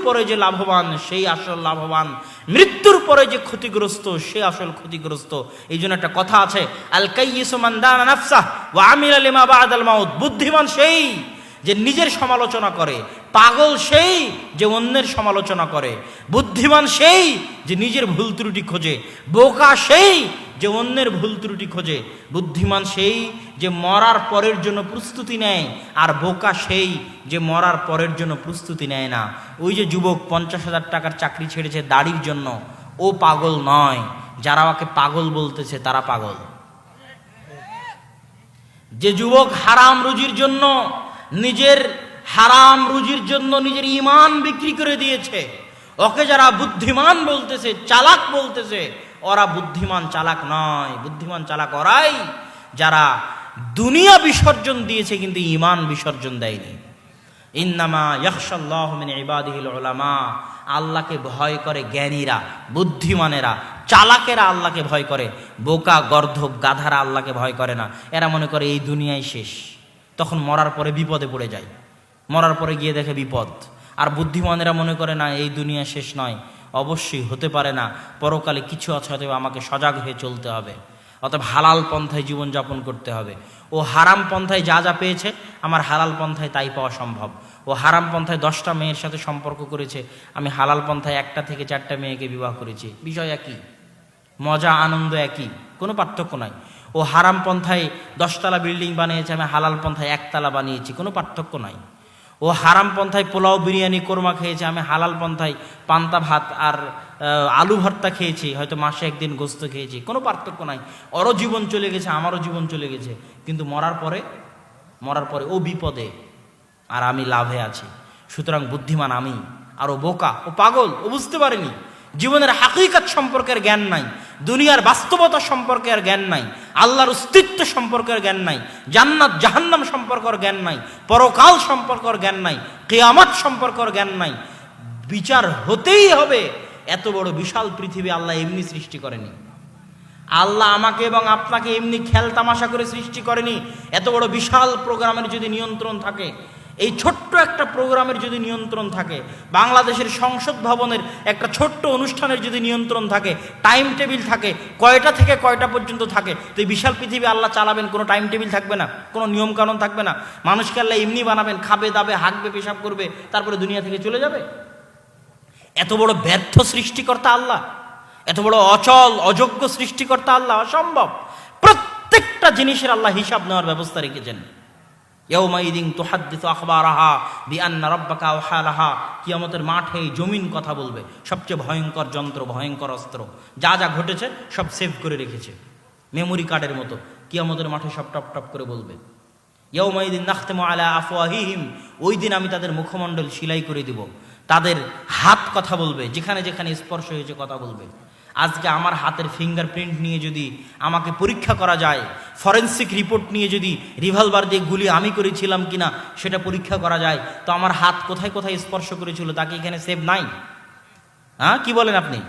পরে যে লাভবান সেই আসল লাভবান, মৃত্যুর পরে যে ক্ষতিগ্রস্ত সে আসল ক্ষতিগ্রস্ত। এই জন্য একটা কথা আছে, আল কাইয়িসু মান দানা নাফসাহ ওয়া আমিলা লিমা বা'দাল মাউত। বুদ্ধিমান সেই যে নিজের সমালোচনা করে, পাগল সেই যে অন্যের সমালোচনা করে। বুদ্ধিমান সেই যে নিজের ভুল ত্রুটি খোঁজে, বোকা সেই যে অন্যের ভুল ত্রুটি খোঁজে। বুদ্ধিমান সেই যে মরার পরের জন্য প্রস্তুতি নেয়, আর বোকা সেই যে মরার পরের জন্য প্রস্তুতি নেয় না। ওই যে যুবক 50,000 টাকার চাকরি ছেড়েছে দাড়ির জন্য, ও পাগল নয়, যারা ওকে পাগল বলতেছে তারা পাগল। যে যুবক হারাম রুজির জন্য, নিজের হারাম রুজির জন্য নিজের ঈমান বিক্রি করে দিয়েছে, ওকে যারা বুদ্ধিমান বলতেছে, চালাক বলতেছে, ওরা বুদ্ধিমান চালাক নয়। বুদ্ধিমান চালাক ওরাই যারা দুনিয়া বিসর্জন দিয়েছে কিন্তু ঈমান বিসর্জন দেয়নি। ইন্নামা ইয়াখশাল্লাহু মিন ইবাদিহিল উলামা। আল্লাহকে ভয় করে জ্ঞানীরা, বুদ্ধিমানেরা, চালাকেরা আল্লাহকে ভয় করে। বোকা গর্ধব গাধারা আল্লাহকে ভয় করে না। এরা মনে করে এই দুনিয়াই শেষ, তখন মরার পরে বিপদে পড়ে যায়, মরার পরে গিয়ে দেখে বিপদ। আর বুদ্ধিমানেরা মনে করে না এই দুনিয়া শেষ নয়, অবশ্যই হতে পারে না, পরকালে কিছু আছে, হয়তো আমাকে সজাগ হয়ে চলতে হবে, অতএব হালাল পন্থায় জীবনযাপন করতে হবে। ও হারাম পন্থায় যা যা পেয়েছে আমার হালাল পন্থায় তাই পাওয়া সম্ভব। ও হারাম পন্থায় 10টা মেয়ের সাথে সম্পর্ক করেছে, আমি হালাল পন্থায় 1টা থেকে 4টা মেয়েকে বিবাহ করেছি, বিষয় একই, মজা আনন্দ একই, কোনো পার্থক্য নাই। ও হারাম পন্থায় 10তলা বিল্ডিং বানিয়েছে, আমি হালাল পন্থায় 1তলা বানিয়েছি, কোনো পার্থক্য নাই। ও হারাম পন্থায় পোলাও বিরিয়ানি কোরমা খেয়েছে, আমি হালাল পন্থায় পান্তা ভাত আর আলু ভর্তা খেয়েছি, হয়তো মাসে একদিন গোস্ত খেয়েছি, কোনো পার্থক্য নাই। ওরও জীবন চলে গেছে, আমারও জীবন চলে গেছে, কিন্তু মরার পরে ও বিপদে আর আমি লাভে আছি। সুতরাং বুদ্ধিমান আমি, আর ও বোকা, ও পাগল, ও বুঝতে পারেনি, জীবনের হাকিকত সম্পর্কের জ্ঞান নাই, দুনিয়ার বাস্তবতা সম্পর্কের জ্ঞান নাই, আল্লাহর অস্তিত্ব সম্পর্কের জ্ঞান নাই, জান্নাত জাহান্নাম সম্পর্কের জ্ঞান নাই, পরকাল সম্পর্কের জ্ঞান নাই, কিয়ামত সম্পর্কের জ্ঞান নাই। বিচার হতেই হবে। এত বড় বিশাল পৃথিবী আল্লাহ এমনি সৃষ্টি করেনি। আল্লাহ আমাকে এবং আপনাকে এমনি খেল তামাশা করে সৃষ্টি করেনি। এত বড় বিশাল প্রোগ্রামের যদি নিয়ন্ত্রণ থাকে, এই ছোট্ট একটা প্রোগ্রামের যদি নিয়ন্ত্রণ থাকে, বাংলাদেশের সংসদ ভবনের একটা ছোট্ট অনুষ্ঠানের যদি নিয়ন্ত্রণ থাকে, টাইম টেবিল থাকে, কয়টা থেকে কয়টা পর্যন্ত থাকে, তো এই বিশাল পৃথিবী আল্লাহ চালাবেন, কোনো টাইম টেবিল থাকবে না, কোনো নিয়মকানুন থাকবে না। মানুষকে আল্লাহ এমনি বানাবেন, খাবে দাবে হাঁকবে পেশাব করবে, তারপরে দুনিয়া থেকে চলে যাবে। এত বড় ব্যর্থ সৃষ্টিকর্তা আল্লাহ, এত বড় অচল অযোগ্য সৃষ্টিকর্তা আল্লাহ, অসম্ভব। প্রত্যেকটা জিনিসের আল্লাহ হিসাব নেওয়ার ব্যবস্থা রেখেছেন। ইয়াউমাইদিন তুহাদ্দিসু আখবারাহা বিআন্না রাব্বাকা আওহা লাহা। কিয়ামতের মাঠে জমিন কথা বলবে। সবচেয়ে ভয়ঙ্কর যন্ত্র, ভয়ঙ্কর অস্ত্র, যা যা ঘটেছে সব সেভ করে রেখেছে মেমোরি কার্ডের মতো। কিয়ামতের মাঠে সব টপ টপ করে বলবে। ইয়াউমাইদিন নাখতিমু আলা আফওয়াহিহিম। ওই দিন আমি তাদের মুখমণ্ডল সিলাই করে দিব, তাদের হাত কথা বলবে, যেখানে যেখানে স্পর্শ হয়েছে কথা বলবে। আজকে আমার হাতের ফিঙ্গারপ্রিন্ট নিয়ে যদি আমাকে পরীক্ষা করা যায়, ফরেনসিক রিপোর্ট নিয়ে যদি রিভলভার দিয়ে গুলি আমি করেছিলাম কিনা সেটা পরীক্ষা করা যায়, তো আমার হাত কোথায় কোথায় স্পর্শ করেছিল তাকে এখানে সেভ নাই? হ্যাঁ, কি বলেন আপনি?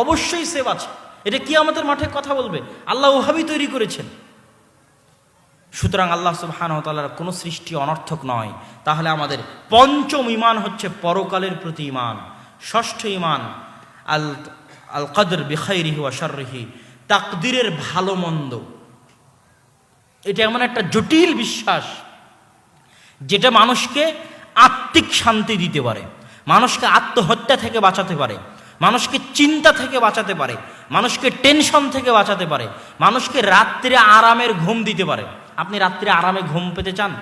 অবশ্যই সেভ আছে। এটা কিয়ামতের মাঠে কথা বলবে। আল্লাহ ওভাবেই তৈরি করেছেন। সুতরাং আল্লাহ সুবহানাহু ওয়া তাআলার কোনো সৃষ্টি অনর্থক নয়। তাহলে আমাদের পঞ্চম ঈমান হচ্ছে পরকালের প্রতি ঈমান। ষষ্ঠ ঈমান আল কদর বিখাইরিহি ওয়া শাররিহি, তাকদীরের ভালো মন্দ। এটা এমন একটা জটিল বিশ্বাস যেটা মানুষকে আত্মিক শান্তি দিতে পারে, মানুষকে আত্মহত্যা থেকে বাঁচাতে পারে, মানুষকে চিন্তা থেকে বাঁচাতে পারে, মানুষকে টেনশন থেকে বাঁচাতে পারে, মানুষকে রাত্রে আরামের ঘুম দিতে পারে। আপনি রাত্রে আরামে ঘুম পেতে চান,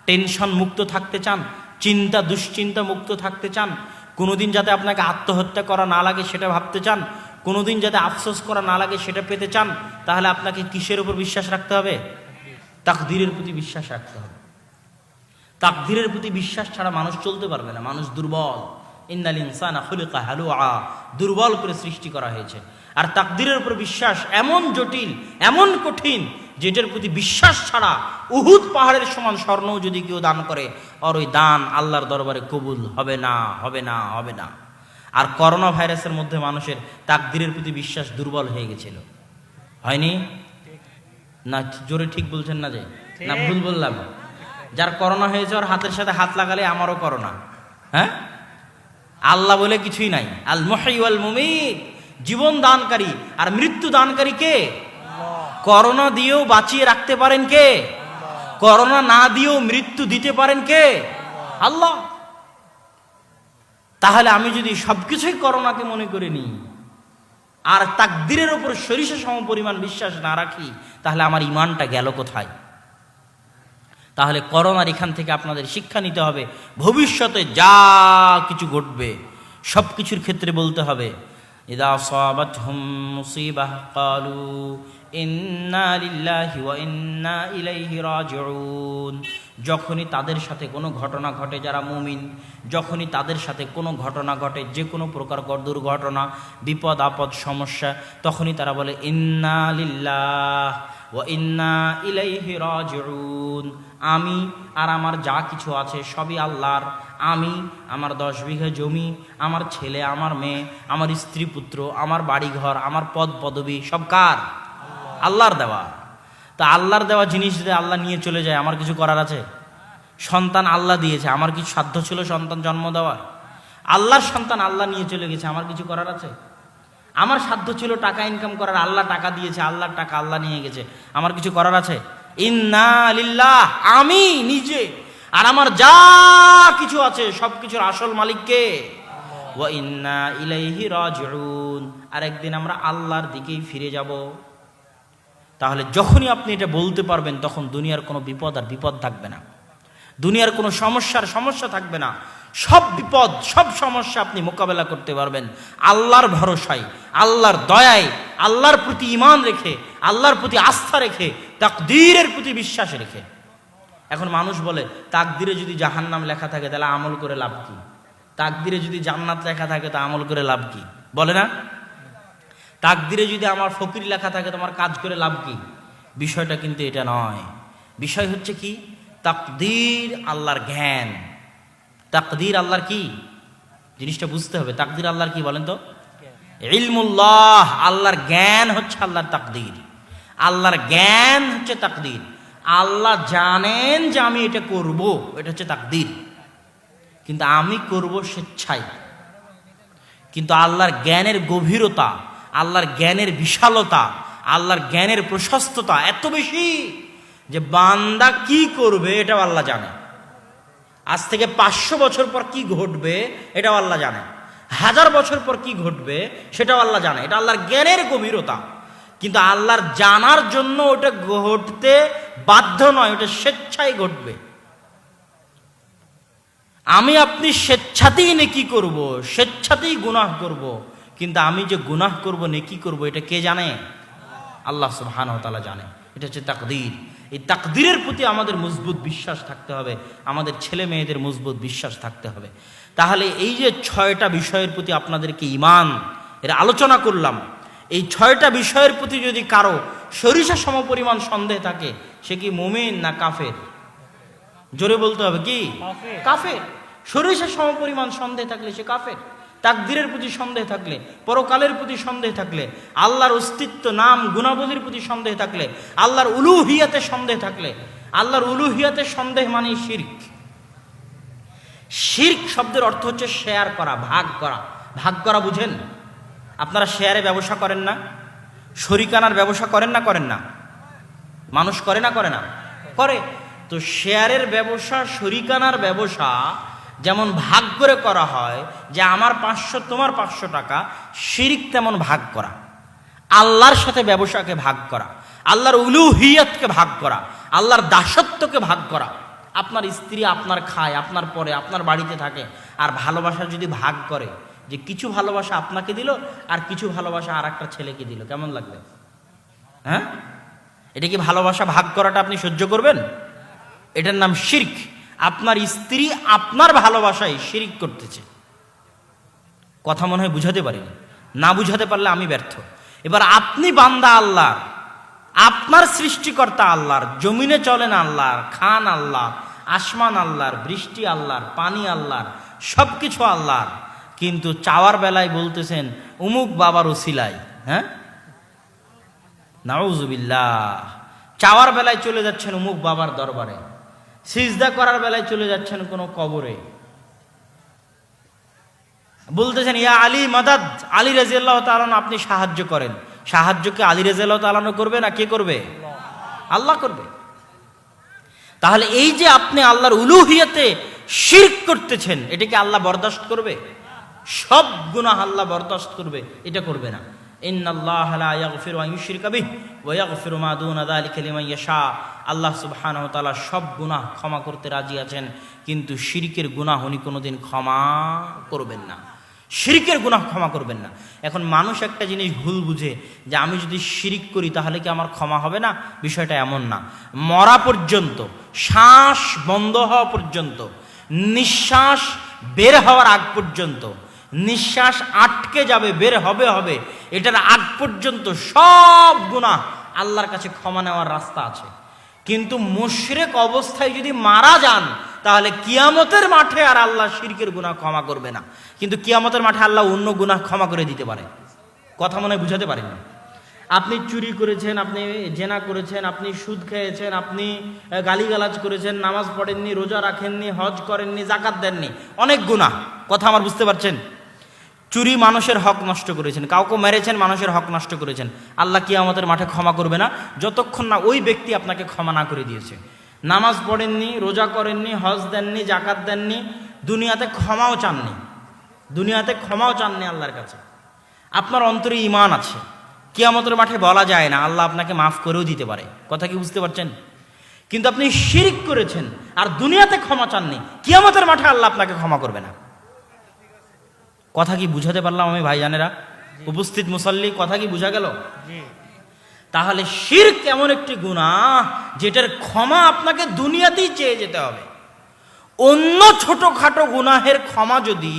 টেনশন মুক্ত থাকতে চান, চিন্তা দুশ্চিন্তা মুক্ত থাকতে চান, কোনোদিন যাতে আপনাকে আত্মহত্যা করা না লাগে সেটা ভাবতে চান, কোনোদিন যাতে আফসোস করা না লাগে সেটা পেতে চান, তাহলে আপনাকে কিসের উপর বিশ্বাস রাখতে হবে? তাকদীরের প্রতি বিশ্বাস রাখতে হবে। তাকদীরের প্রতি বিশ্বাস ছাড়া মানুষ চলতে পারবে না। মানুষ দুর্বল। ইন্নাল ইনসানা খুলিকা হালুআ, দুর্বল করে সৃষ্টি করা হয়েছে। আর তাকদীরের উপর বিশ্বাস এমন জটিল, এমন কঠিন, যেটার প্রতি বিশ্বাস ছাড়া উহুদ পাহাড়ের সমান স্বর্ণও যদি কেউ দান করে, আর ওই দান আল্লাহর দরবারে কবুল হবে না, হবে না, হবে না। আর করোনা ভাইরাসের মধ্যে মানুষের তাকদীরের প্রতি বিশ্বাস দুর্বল হয়ে গেছিল, হয়নি? না জোরে ঠিক বলছেন না? যে না ভুল বললাম? যার করোনা হয়েছে ওর হাতের সাথে হাত লাগালে আমারও করোনা। হ্যাঁ, আল্লাহ বলে কিছুই নাই। আল মুহয়ি ওয়াল মুমীত, জীবন দানকারী আর মৃত্যু দানকারী কে? করোনা দিয়েও বাঁচিয়ে রাখতে পারেন কে? করোনা না দিয়েও মৃত্যু দিতে পারেন কে? আল্লাহ। তাহলে আমি যদি সবকিছুই করোনাকে মনে করে নিই আর তাকদীরের উপর সরিষা সম পরিমাণ বিশ্বাস না রাখি, তাহলে আমার ঈমানটা গেল কোথায়? তাহলে করোনার এখান থেকে আপনাদের শিক্ষা নিতে হবে, ভবিষ্যতে যা কিছু ঘটবে সব কিছুর ক্ষেত্রে বলতে হবে ইযা আসাবাতহুম মুসিবাহ ক্বালু ইন্না লিল্লাহি ওয়া ইন্না ইলাইহি রাজিউন। যখনই তাদের সাথে কোনো ঘটনা ঘটে, যারা মুমিন, যখনই তাদের সাথে কোনো ঘটনা ঘটে, যে কোনো প্রকার দুর্ঘটনা, বিপদ আপদ, সমস্যা, তখনই তারা বলে ইন্না লিল্লাহ ওয়া ইন্না ইলাইহি রাজিউন। আমি আর আমার যা কিছু আছে সবই আল্লাহর। আমি, আমার 10 বিঘা জমি, আমার ছেলে, আমার মেয়ে, আমার স্ত্রী পুত্র, আমার বাড়িঘর, আমার পদ পদবি সব কার? আল্লাহর দেওয়া। তা আল্লাহর দেওয়া জিনিস যদি আল্লাহ নিয়ে চলে যায়, আমার কিছু করার আছে? সন্তান আল্লাহ দিয়েছে, আমার কিছু সাধ্য ছিল সন্তান জন্ম দেওয়ার? আল্লাহর সন্তান আল্লাহ নিয়ে চলে গেছে, আমার কিছু করার আছে? আমার সাধ্য ছিল টাকা ইনকাম করার, আল্লাহ টাকা দিয়েছে, আল্লাহর টাকা আল্লাহ নিয়ে গেছে, আমার কিছু করার আছে? ইন্না লিল্লাহ, আমি নিজে আর আমার যা কিছু আছে সব কিছুর আসল মালিক কে? ওয়া ইন্না ইলাইহি রাজিউন। আর একদিন আমরা আল্লাহর দিকেই ফিরে যাব। তাহলে যখনই আপনি এটা বলতে পারবেন, তখন দুনিয়ার কোনো বিপদ আর বিপদ থাকবে না, দুনিয়ার কোনো সমস্যার সমস্যা থাকবে না। সব বিপদ, সব সমস্যা আপনি মোকাবেলা করতে পারবেন আল্লাহর ভরসায়, আল্লাহর দয়ায়, আল্লাহর প্রতি ঈমান রেখে, আল্লাহর প্রতি আস্থা রেখে, তাকদীরের প্রতি বিশ্বাস রেখে। এখন মানুষ বলে তাকদীরে যদি জাহান্নাম লেখা থাকে তাহলে আমল করে লাভ কি? তাকদীরে যদি জান্নাত লেখা থাকে তা আমল করে লাভ কি? বলে না? তাকদীরে যদি আমার ফকির লেখা থাকে তোমার কাজ করে লাভ কি? বিষয়টা কিন্তু এটা নয়। বিষয় হচ্ছে কি? তাকদীর আল্লাহর জ্ঞান। তাকদীর আল্লাহর কি জিনিসটা বুঝতে হবে। তাকদীর আল্লাহর কি বলেন তো? ইলমুল্লাহ, আল্লাহর জ্ঞান হচ্ছে আল্লাহর তাকদীর। আল্লাহর জ্ঞান হচ্ছে তাকদীর। আল্লাহ জানেন যে আমি এটা করব, এটা হচ্ছে তাকদীর, কিন্তু আমি করব স্বেচ্ছায়। কিন্তু আল্লাহর জ্ঞানের গভীরতা, আল্লাহর জ্ঞানের বিশালতা, আল্লাহর জ্ঞানের প্রশস্ততা এত বেশি যে বান্দা কি করবে এটাও আল্লাহ জানে। আজ থেকে 500 বছর পর কি ঘটবে এটাও আল্লাহ জানে, 1000 বছর পর কি ঘটবে সেটাও আল্লাহ জানে। এটা আল্লাহর জ্ঞানের গভীরতা। কিন্তু আল্লাহর জানার জন্য ওটা ঘটতে বাধ্য নয়, ওটা স্বেচ্ছায় ঘটবে। আমি আপনি স্বেচ্ছাতেই নেকি করব, স্বেচ্ছাতেই গুনাহ করব, কিন্তু আমি যে গুনাহ করব, নেকি করব, এটা কে জানে? আল্লাহ সুবহানাহু ওয়া তাআলা জানে। এটা হচ্ছে তাকদীর। এই তাকদীরের প্রতি আমাদের মজবুত বিশ্বাস থাকতে হবে, আমাদের ছেলে মেয়েদের মজবুত বিশ্বাস থাকতে হবে। তাহলে এই যে 6টা বিষয়ের প্রতি আপনাদেরকে ঈমান এর আলোচনা করলাম, এই 6টা বিষয়ের প্রতি যদি কারো সরিষা সমপরিমাণ সন্দেহ থাকে, সে কি মুমিন না কাফের? জোরে বলতে হবে, কি? কাফের। সরিষা সমপরিমাণ সন্দেহ থাকলে সে কাফের। তাকদীরের প্রতি সন্দেহ থাকলে, পরকালের প্রতি সন্দেহ থাকলে, আল্লাহর অস্তিত্ব, নাম, গুণাবলীর প্রতি সন্দেহ থাকলে, আল্লাহর উলুহিয়াতে সন্দেহ থাকলে, আল্লাহর উলুহিয়াতে সন্দেহ মানে শিরক। শিরক শব্দের অর্থ হচ্ছে শেয়ার করা, ভাগ করা। ভাগ করা বুঝেন? আপনারা শেয়ারে ব্যবসা করেন না? শরিকানার ব্যবসা করেন না? করেন না? মানুষ করে না? করে না? করে। তো শেয়ারের ব্যবসা, শরিকানার ব্যবসা যেমন ভাগ করে করা হয়, যে আমার 500 তোমার 500 টাকা, শিরক তেমন ভাগ করা। আল্লাহর সাথে ব্যবসাকে ভাগ করা, আল্লাহর উলুহিয়াতকে ভাগ করা, আল্লাহর দাসত্বকে ভাগ করা। আপনার স্ত্রী আপনার খায়, আপনার পরে, আপনার বাড়িতে থাকে, আর ভালোবাসা যদি ভাগ করে, যে কিছু ভালোবাসা আপনাকে দিল আর কিছু ভালোবাসা আর একটা ছেলেকে দিল, কেমন লাগবে? হ্যাঁ, এটা কি ভালোবাসা ভাগ করাটা আপনি সহ্য করবেন? এটার নাম শিরক। আপনার স্ত্রী আপনার ভালোবাসায় শিরক করতেছে। কথা মনে হয় বুঝাতে পারিনি। না বুঝাতে পারলে আমি ব্যর্থ। এবার আপনি বান্দা আল্লাহর, আপনার সৃষ্টিকর্তা আল্লাহর, জমিনে চলেন আল্লাহর, খান আল্লাহ, আসমান আল্লাহর, বৃষ্টি আল্লাহর, পানি আল্লাহর, সব কিছু আল্লাহর, কিন্তু চাওয়ার বেলায় বলতেছেন উমুক বাবার ওসিলায়। হ্যাঁ, নাউজুবিল্লাহ। চাওয়ার বেলায় চলে যাচ্ছেন উমুক বাবার দরবারে, সিজদা করার বেলায় চলে যাচ্ছেন কোনো কবরে। বলতেছেন ইয়া আলী মাদাদ, আলী রাদিয়াল্লাহু তাআলা আপনি সাহায্য করেন। সাহায্যকে আলী রাদিয়াল্লাহু তাআলা করবে না কে করবে? আল্লাহ করবে। তাহলে এই যে আপনি আল্লাহর উলুহিয়তে শিরক করতেছেন, এটা কি আল্লাহ বরদাস্ত করবে? সব গুনাহ আল্লাহ বরদাস্ত করবে? এটা করবে না। ইন্নাল্লাহা লা ইয়াগফিরু আন ইউশরিকা বিহি ওয়া ইয়াগফিরু মা দুনা যালিকা লিমান ইয়াশা। আল্লাহ সুবহানাহু ওয়া তাআলা সব গুনাহ ক্ষমা করতে রাজি আছেন, কিন্তু শিরকের গুনাহ উনি কোনোদিন ক্ষমা করবেন না। শিরকের গুনাহ ক্ষমা করবেন না। এখন মানুষ একটা জিনিস ভুল বুঝে যে আমি যদি শিরিক করি তাহলে কি আমার ক্ষমা হবে না? বিষয়টা এমন না। মরা পর্যন্ত, শ্বাস বন্ধ হওয়া পর্যন্ত, নিঃশ্বাস বের হওয়ার আগ পর্যন্ত, নিঃশ্বাস আটকে যাবে বের হবে এটার আগ পর্যন্ত সব গুনাহ আল্লাহর কাছে ক্ষমা নেওয়ার রাস্তা আছে। কিন্তু মুশরিক অবস্থায় যদি মারা যান তাহলে কিয়ামতের মাঠে আর আল্লাহ শিরকের গুনাহ ক্ষমা করবে না, কিন্তু কিয়ামতের মাঠে আল্লাহ অন্য গুনাহ ক্ষমা করে দিতে পারে। কথা মনে হয় বুঝাতে পারেন না? আপনি চুরি করেছেন, আপনি জেনা করেছেন, আপনি সুদ খেয়েছেন, আপনি গালিগালাজ করেছেন, নামাজ পড়েননি, রোজা রাখেননি, হজ করেননি, যাকাত দেননি, অনেক গুনাহ। কথা আমার বুঝতে পারছেন? চুরি, মানুষের হক নষ্ট করেছেন, কাউকে মেরেছেন, মানুষের হক নষ্ট করেছেন, আল্লাহ কিয়ামতের মাঠে ক্ষমা করবে না যতক্ষণ না ওই ব্যক্তি আপনাকে ক্ষমা না করে দিয়েছে। নামাজ পড়েননি, রোজা করেননি, হজ দেননি, যাকাত দেননি, দুনিয়াতে ক্ষমাও চাননি আল্লাহর কাছে, আপনার অন্তরে ঈমান আছে, কিয়ামতের মাঠে বলা যায় না আল্লাহ আপনাকে মাফ করেও দিতে পারে। কথা কি বুঝতে পারছেন? কিন্তু আপনি শিরক করেছেন আর দুনিয়াতে ক্ষমা চাননি, কিয়ামতের মাঠে আল্লাহ আপনাকে ক্ষমা করবে না। কথা কি বুঝাতে পারলাম আমি ভাইজানেরা? উপস্থিত মুসাল্লি, কথা কি বুঝা গেল? তাহলে শিরক এমন একটি গুনাহ যেটার ক্ষমা আপনাকে দুনিয়াতেই চেয়ে যেতে হবে। অন্য ছোটখাটো গুনাহের ক্ষমা যদি,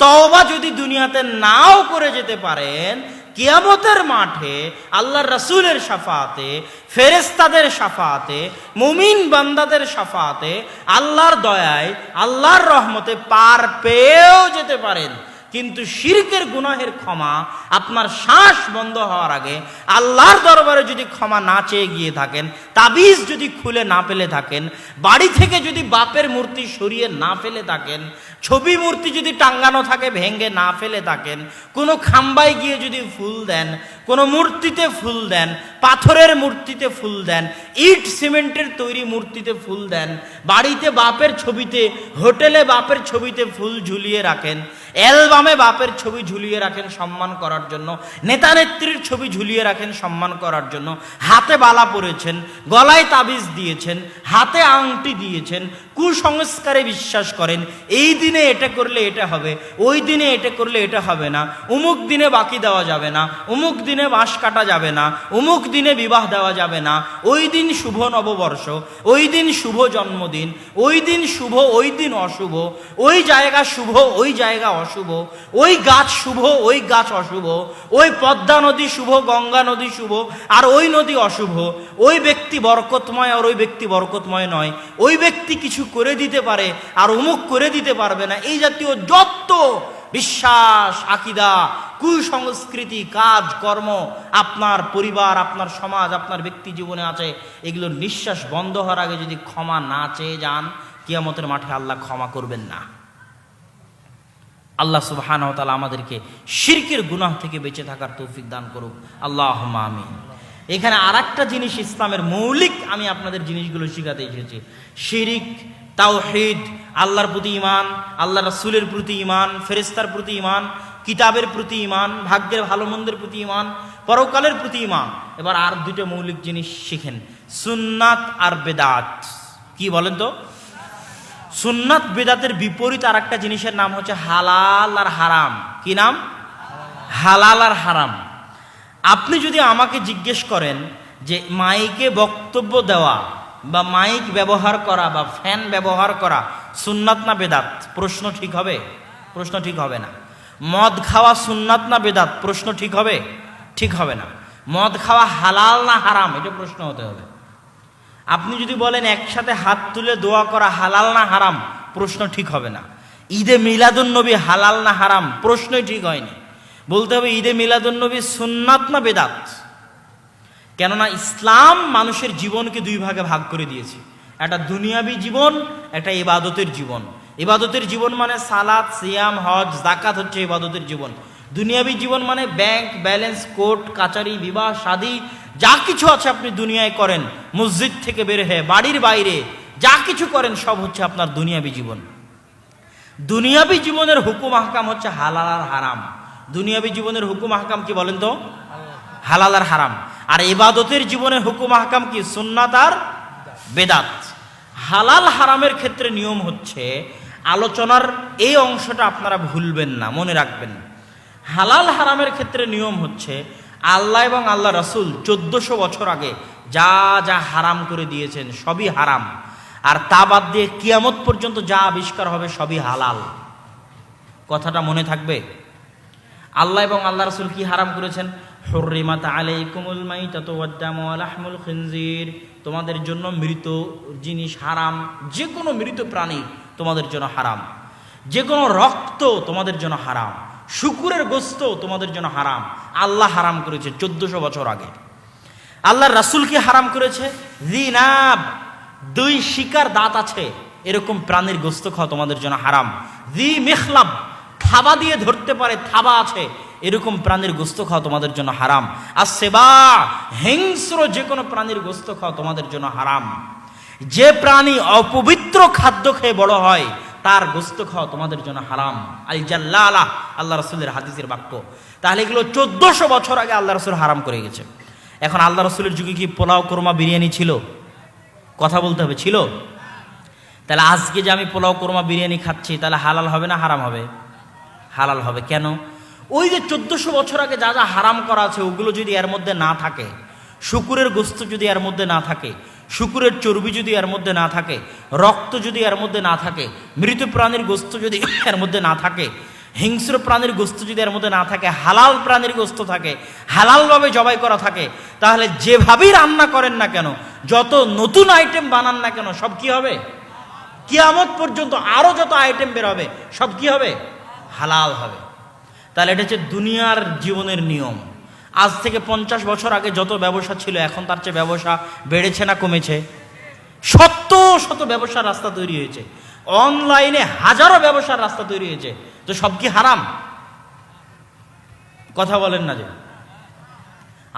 তওবা যদি দুনিয়াতে নাও করে যেতে পারেন, কিয়ামতের মাঠে আল্লাহর রাসূলের শাফাআতে, ফেরেশতাদের শাফাআতে, মুমিন বান্দাদের শাফাআতে, আল্লাহর দয়ায়, আল্লাহর রহমতে পার পেয়েও যেতে পারেন। কিন্তু শিরকের গুনাহের ক্ষমা আপনার শ্বাস বন্ধ হওয়ার আগে আল্লাহর দরবারে যদি ক্ষমা না চেয়ে গিয়ে থাকেন, তাবিজ যদি খুলে না ফেলে থাকেন, বাড়ি থেকে যদি বাপের মূর্তি সরিয়ে না ফেলে থাকেন, ছবি মূর্তি যদি টাঙ্গানো থাকে ভেঙে না ফেলে থাকেন, কোনো খাম্বায় গিয়ে যদি ফুল দেন, কোনো মূর্তিতে ফুল দেন, পাথরের মূর্তিতে ফুল দেন, ইট সিমেন্টের তৈরি মূর্তিতে ফুল দেন, বাড়িতে বাপের ছবিতে, হোটেলে বাপের ছবিতে ফুল ঝুলিয়ে রাখেন, অ্যালবামে বাপের ছবি ঝুলিয়ে রাখেন সম্মান করার জন্য, নেতা নেত্রীর ছবি ঝুলিয়ে রাখেন সম্মান করার জন্য, হাতে বালা পরেছেন, গলায় তাবিজ দিয়েছেন, হাতে আংটি দিয়েছেন, কুসংস্কারে বিশ্বাস করেন, এই দিনে এটা করলে এটা হবে, ওই দিনে এটা করলে এটা হবে না, অমুক দিনে বাকি দেওয়া যাবে না, অমুক দিনে বাঁশ কাটা যাবে না, অমুক দিনে বিবাহ দেওয়া যাবে না, ওই দিন শুভ নববর্ষ, ওই দিন শুভ জন্মদিন, ওই দিন শুভ ওই দিন অশুভ, ওই জায়গা শুভ ওই জায়গা অশুভ, ওই গাছ শুভ ওই গাছ অশুভ, ওই পদ্মা নদী শুভ গঙ্গা নদী শুভ আর ওই নদী অশুভ, ওই ব্যক্তি বরকতময় আর ওই ব্যক্তি বরকতময় নয়, ওই ব্যক্তি কিছু করে দিতে পারে আর অমুক করে দিতে পারবে না, এই জাতীয় যত বিশ্বাস, আকীদা, কুসংস্কৃতি, কাজ কর্ম আপনার পরিবার, আপনার সমাজ, আপনার ব্যক্তি জীবনে আছে, এগুলোর নিঃশ্বাস বন্ধ হওয়ার আগে যদি ক্ষমা না চেয়ে যান, কিয়ামতের মাঠে আল্লাহ ক্ষমা করবেন না। আল্লাহ সুবহানাহু ওয়া তাআলা আমাদেরকে শিরকের গুনাহ থেকে বেঁচে থাকার তৌফিক দান করুক, আল্লাহুম্মা আমিন। এখানে আরেকটা জিনিস ইসলামের মৌলিক আমি আপনাদের জিনিসগুলো শিখাতে এসেছি। শিরিক, তাওহীদ, আল্লাহর প্রতি ঈমান, আল্লাহ রাসূলের প্রতি ঈমান, ফেরেশতার প্রতি ঈমান, কিতাবের প্রতি ঈমান, ভাগ্যের ভালো মন্দের প্রতি ঈমান, পরকালের প্রতি ঈমান। এবার আর দুটো মৌলিক জিনিস শিখেন, সুন্নাত আর বেদাত। কি বলেন তো? সুন্নাত বেদাতের বিপরীত আর একটা জিনিসের নাম হচ্ছে হালাল আর হারাম। কি নাম? হালাল আর হারাম। আপনি যদি আমাকে জিজ্ঞেস করেন যে মাইকে বক্তব্য দেওয়া বা মাইক ব্যবহার করা বা ফ্যান ব্যবহার করা সুন্নাত না বেদাত, প্রশ্ন ঠিক হবে? প্রশ্ন ঠিক হবে না। মদ খাওয়া সুন্নাত না বেদাত, প্রশ্ন ঠিক হবে? ঠিক হবে না। মদ খাওয়া হালাল না হারাম, এটা প্রশ্ন হতে হবে। আপনি যদি বলেন একসাথে হাত তুলে দোয়া করা হালাল না হারাম, প্রশ্ন ঠিক হবে না। ঈদে মিলাদুন্নবী হালাল না হারাম, প্রশ্নই ঠিক হয়নি। বলতে হবে ঈদে মিলাদুন্নবী সুন্নাত না বেদাত। কেননা ইসলাম মানুষের জীবনকে দুই ভাগে ভাগ করে দিয়েছে, একটা দুনিয়াবী জীবন, একটা ইবাদতের জীবন। ইবাদতের জীবন মানে সালাত, সিয়াম, হজ, যাকাত হচ্ছে ইবাদতের জীবন। দুনিয়াবী জীবন মানে ব্যাংক ব্যালেন্স, কোর্ট কাচারি, বিবাহ শাদী, যা কিছু আছে আপনি দুনিয়ায় করেন, মসজিদ থেকে বের হয়ে বাড়ির বাইরে যা কিছু করেন সব হচ্ছে আপনার দুনিয়াবী জীবন। দুনিয়াবী জীবনের হুকুম আহকাম হচ্ছে হালাল আর হারাম। দুনিয়াবী জীবনের হুকুম আহকাম কি বলেন তো? হালাল আর হারাম। আর ইবাদতের জীবনের হুকুম আহকাম কি? সুন্নাত আর বেদাত। হালাল হারামের ক্ষেত্রে নিয়ম হচ্ছে, আলোচনার এই অংশটা আপনারা ভুলবেন না, মনে রাখবেন। হালাল হারামের ক্ষেত্রে নিয়ম হচ্ছে, আল্লাহ এবং আল্লাহ রাসূল 1400 বছর আগে যা যা হারাম করে দিয়েছেন সবই হারাম, আর তা বাদ দিয়ে কিয়ামত পর্যন্ত যা আবিষ্কার হবে সবই হালাল। কথাটা মনে থাকবে। আল্লাহ এবং আল্লাহ রাসূল কি হারাম করেছেন? হুররিমাত আলাইকুমুল মাইতাতু ওয়াদ-দামু ওয়া লাহমুল খিনজির, তোমাদের জন্য মৃত জিনিস হারাম, যে কোনো মৃত প্রাণী তোমাদের জন্য হারাম, যে কোনো রক্ত তোমাদের জন্য হারাম, শুকুরের গোশত তোমাদের জন্য হারাম। আল্লাহ হারাম করেছে 1400 বছর আগে। আল্লাহর রাসূল কি হারাম করেছে? জিনাব, 2 শিকার দাঁত আছে এরকম প্রাণীর গোশত খাওয়া তোমাদের জন্য হারাম। জি মিখলাব, থাবা দিয়ে ধরতে পারে, থাবা আছে এরকম প্রাণীর গোশত খাওয়া তোমাদের জন্য হারাম। আর সেবা, হিংস্র যে কোনো প্রাণীর গোশত খাওয়া তোমাদের জন্য হারাম। যে প্রাণী অপবিত্র খাদ্য খেয়ে বড় হয় তার গোশত খাওয়া তোমাদের জন্য হারাম। আল জাল্লালা, আল্লাহ রাসূলের হাদিসের বাক্য। তাহলে এগুলো 1400 বছর আগে আল্লাহ রাসূল হারাম করে গেছে। এখন আল্লাহ রাসূলের যুগে কি পোলাও, কোরমা, বিরিয়ানি ছিল? কথা বলতে হবে, ছিল? তাহলে আজকে যে আমি পোলাও, কোরমা, বিরিয়ানি খাচ্ছি, তাহলে হালাল হবে না হারাম হবে? হালাল হবে। কেন? ওই যে 1400 বছর আগে যা যা হারাম করা আছে ওগুলো যদি এর মধ্যে না থাকে, শুকুরের গোশত যদি এর মধ্যে না থাকে, শুকুরের চর্বি যদি এর মধ্যে না থাকে, রক্ত যদি এর মধ্যে না থাকে, মৃত প্রাণীর গোশত যদি এর মধ্যে না থাকে, হিংস্র প্রাণীর গোশত যদি এর মধ্যে না থাকে, হালাল প্রাণীর গোশত থাকে, হালালভাবে জবাই করা থাকে, তাহলে যেভাবেই রান্না করেন না কেন, যত নতুন আইটেম বানান না কেন, সব কি হবে? কিয়ামত পর্যন্ত আরো যত আইটেম বের হবে সব কি হবে? হালাল হবে। তাহলে এটা হচ্ছে দুনিয়ার জীবনের নিয়ম। আজ থেকে 50 বছর আগে যত ব্যবসা ছিল এখন তার চেয়ে ব্যবসা বেড়েছে না কমেছে? শত শত ব্যবসার রাস্তা তৈরি হয়েছে, অনলাইনে হাজারো ব্যবসার রাস্তা তৈরি হয়েছে। তো সব কি হারাম? কথা বলেন না। যে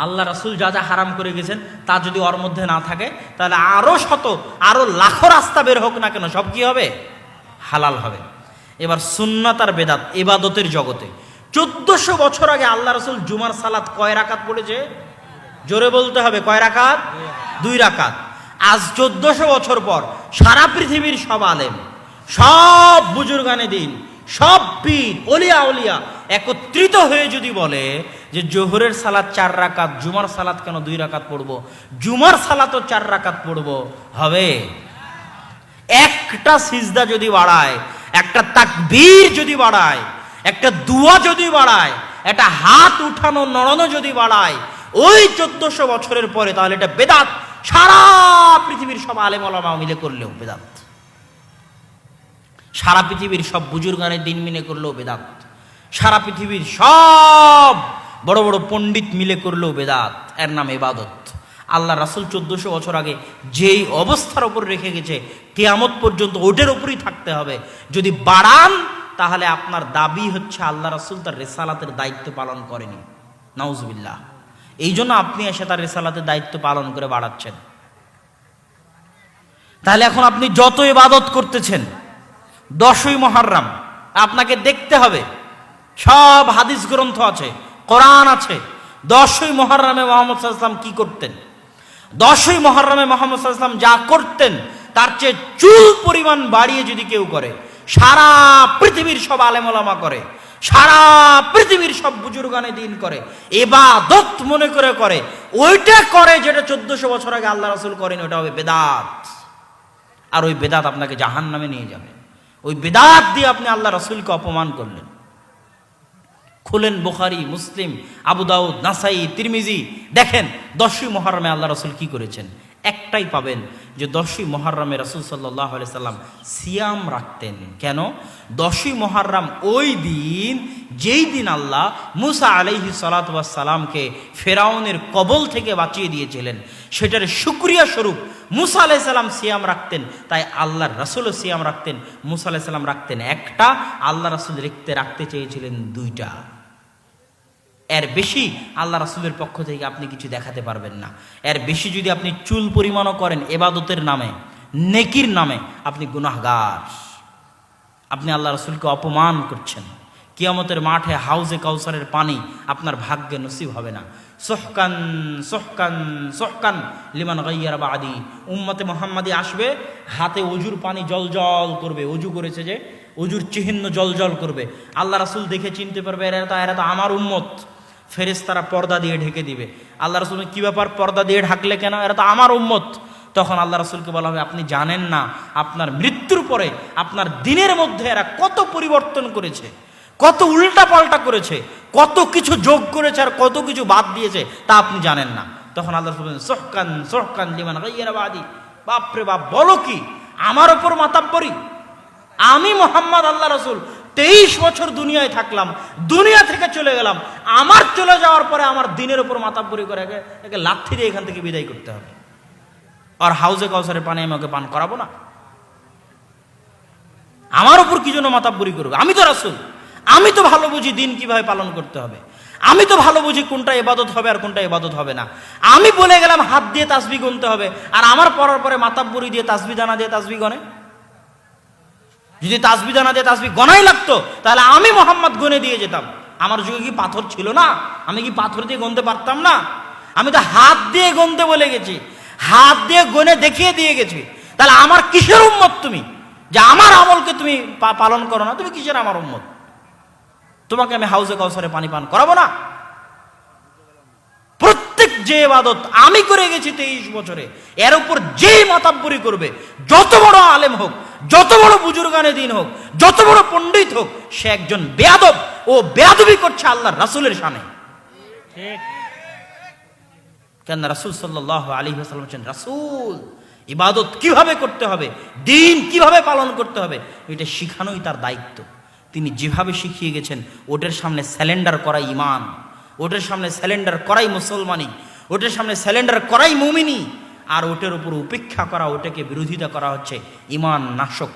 আল্লাহ রাসূল যা যা হারাম করে গেছেন তা যদি ওর মধ্যে না থাকে, তাহলে আরো শত, আরো লাখো রাস্তা বের হোক না কেন, সব কি হবে? হালাল হবে। এবার সুন্নাত আর বেদাত ইবাদতের জগতে 1400 বছর আগে আল্লাহ রাসূল জুমার সালাত কয় রাকাত পড়েছে? জোরে বলতে হবে, কয় রাকাত? 2 রাকাত। আজ 1400 বছর পর সারা পৃথিবীর সব আলেম, সব বুজুর্গানে দিন, সব পীর, ওলিয়া উলিয়া একত্রিত হয়ে যদি বলে যে জোহরের সালাত 4 রাকাত, জুমার সালাত কেন 2 রাকাত পড়বো, জুমার সালাতও 4 রাকাত পড়বো, হবে? একটা সিজদা যদি বাড়ায়, একটা তাকবীর যদি বাড়ায়, একটা দুয়া যদি বাড়ায়, একটা হাত উঠানো নড়ানো যদি বাড়ায় ওই 1400 বছরের পরে, তাহলে এটা বেদাত। সারা পৃথিবীর সব আলেম ওলামা মিলে করলেও বেদাত, সারা পৃথিবীর সব বুজুর্গানের দিন মিলে করলেও বেদাত, সারা পৃথিবীর সব বড় বড় পণ্ডিত মিলে করলেও বেদাত। এর নাম ইবাদত। আল্লাহ রাসূল 1400 বছর আগে যেই অবস্থার উপর রেখে গেছে কিয়ামত পর্যন্ত ওটার উপরই থাকতে হবে। যদি বাড়ান তাহলে আপনার দাবি হচ্ছে আল্লাহ রাসূল তার রিসালাতের দায়িত্ব পালন করেনি। নাউজুবিল্লাহ। এই জন্য আপনি এসে তার রিসালাতের দায়িত্ব পালন করে বাড়াচ্ছেন। তাহলে এখন আপনি যত ইবাদত করতেছেন, 10ই মুহররম আপনাকে দেখতে হবে, সব হাদিস গ্রন্থ আছে, কোরআন আছে। 10ই মুহররমে মুহাম্মদ সাল্লাল্লাহু আলাইহি ওয়াসাল্লাম কি করতেন? 10ই মুহররমে মুহাম্মদ সাল্লাল্লাহু আলাইহি ওয়াসাল্লাম যা করতেন তার চেয়ে চুল পরিমাণ বাড়িয়ে যদি কেউ করে, সারা পৃথিবীর সব আলেম ওলামা করে, সারা পৃথিবীর সব বুজুর্গানে দিন করে, ইবাদত মনে করে করে, ওইটা করে যেটা 1400 বছর আগে আল্লাহ রাসূল করেন, ওটা হবে বেদাত। আর ওই বেদাত আপনাকে জাহান্নামে নিয়ে যাবে। ওই বেদাত দিয়ে আপনি আল্লাহ রাসূলকে অপমান করলেন। খুলেন বুখারী, মুসলিম, আবু দাউদ, নাসাই, তিরমিজি, দেখেন 10ই মুহররমে আল্লাহ রাসূল কি করেছেন। একটাই পাবেন যে 10ই মুহররমে রাসূল সাল্লাল্লাহু আলাইহি সাল্লাম সিয়াম রাখতেন। কেন? 10ই মুহররম ওই দিন যেই দিন আল্লাহ মুসা আলাইহিস সালাতু ওয়াস সালামকে ফেরাউনের কবল থেকে বাঁচিয়ে দিয়েছিলেন। সেটার শুকরিয়া স্বরূপ মুসা আলাইহিস সালাম সিয়াম রাখতেন, তাই আল্লাহর রাসূলও সিয়াম রাখতেন। মুসা আলাইহিস সালাম রাখতেন একটা, আল্লাহ রাসূল রাখতে চেয়েছিলেন দুইটা। এর বেশি আল্লাহ রাসূলের পক্ষ থেকে আপনি কিছু দেখাতে পারবেন না। এর বেশি যদি আপনি চুল পরিমাণও করেন ইবাদতের নামে, নেকির নামে, আপনি গুনাহগার। আপনি আল্লাহ রাসূলকে অপমান করছেন। কিয়ামতের মাঠে হাউজে কাউসারের পানি আপনার ভাগ্যে নসিব হবে না। সোহকান সোহকান সোহকান লিমান গাইয়ারা বাদি, উম্মতে মুহাম্মাদি আসবে, হাতে অজুর পানি জল জল করবে, অজু করেছে যে অজুর চিহ্ন জল জল করবে। আল্লাহ রাসূল দেখে চিনতে পারবে এরা তো আমার উম্মত। ফেরেশতারা পর্দা দিয়ে ঢেকে দিবে। আল্লাহ রাসূল কি ব্যাপার, পর্দা দিয়ে ঢাকলে কেন? এরা তো আমার উম্মত। তখন আল্লাহ রাসূলকে বলা হবে, আপনি জানেন না আপনার মৃত্যুর পরে আপনার দিনের মধ্যে এরা কত পরিবর্তন করেছে, কত উল্টা পাল্টা করেছে, কত কিছু যোগ করেছে আর কত কিছু বাদ দিয়েছে, তা আপনি জানেন না। তখন আল্লাহ রাসূল বলেন, সোহকান সোহকান লিমান গাইয়ারা বাদি। বাপরে বাপ, বলো কি, আমার ওপর মাতাব্বরি? আমি মুহাম্মদ আল্লাহ রাসূল 23 বছর দুনিয়ায় থাকলাম, দুনিয়া থেকে চলে গেলাম, আমার চলে যাওয়ার পরে আমার দিনের ওপর মাতাব্বরি করে একে লাথি দিয়ে এখান থেকে বিদায় করতে হবে। আর হাউজে কাউসারের পানি আমি ওকে পান করাবো না? আমার উপর কি জন্য মাতাব্বরি করবে? আমি তো রাসূল, আমি তো ভালো বুঝি দিন কিভাবে পালন করতে হবে, আমি তো ভালো বুঝি কোনটা ইবাদত হবে আর কোনটা ইবাদত হবে না। আমি বলে গেলাম হাত দিয়ে তাসবিহ গুনতে হবে, আর আমার পড়ার পরে মাতাব্বরি দিয়ে তাসবিহ দানা দিয়ে তাসবিহ গনে। যদি তাসবিহ দানা দিয়ে তাসবিহ গনাই লাগতো তাহলে আমি মুহাম্মদ গনে দিয়ে যেতাম। আমার যুগে কি পাথর ছিল না? আমি কি পাথর দিয়ে গনতে পারতাম না? আমি তো হাত দিয়ে গনতে বলে গেছি, হাত দিয়ে গনে দেখিয়ে দিয়ে গেছি। তাহলে আমার কিসের উম্মত তুমি, যে আমার আমলকে তুমি পালন করো না? তুমি কিসের আমার উম্মত? তোমাকে আমি হাউজে কাউসারে পানি পান করাবো না? প্রত্যেক যে ইবাদত আমি করে গেছি 23 বছরে, এর উপর যে মাতাব্বরি করবে, যত বড় আলেম হোক, যত বড় বুজুর্গানে দিন হোক, যত বড় পণ্ডিত হোক, সে একজন বেয়াদব। ও বেয়াদবি করছে আল্লাহর রাসূলের শানে। কেন? রাসূল সাল্লাল্লাহু আলাইহি ওয়াসাল্লাম বলেন, রাসূল ইবাদত কিভাবে করতে হবে, দিন কিভাবে পালন করতে হবে, এটা শিখানোই তার দায়িত্ব। তিনি যেভাবে শিখিয়ে গেছেন ওটার সামনে স্যালেন্ডার করাই ঈমান, ওটার সামনে স্যালেন্ডার করাই মুসলমানি, ওটার সামনে স্যালেন্ডার করাই মুমিনি। আর ওটার উপর উপেক্ষা করা, ওটাকে বিরোধিতা করা হচ্ছে ঈমান নাশক।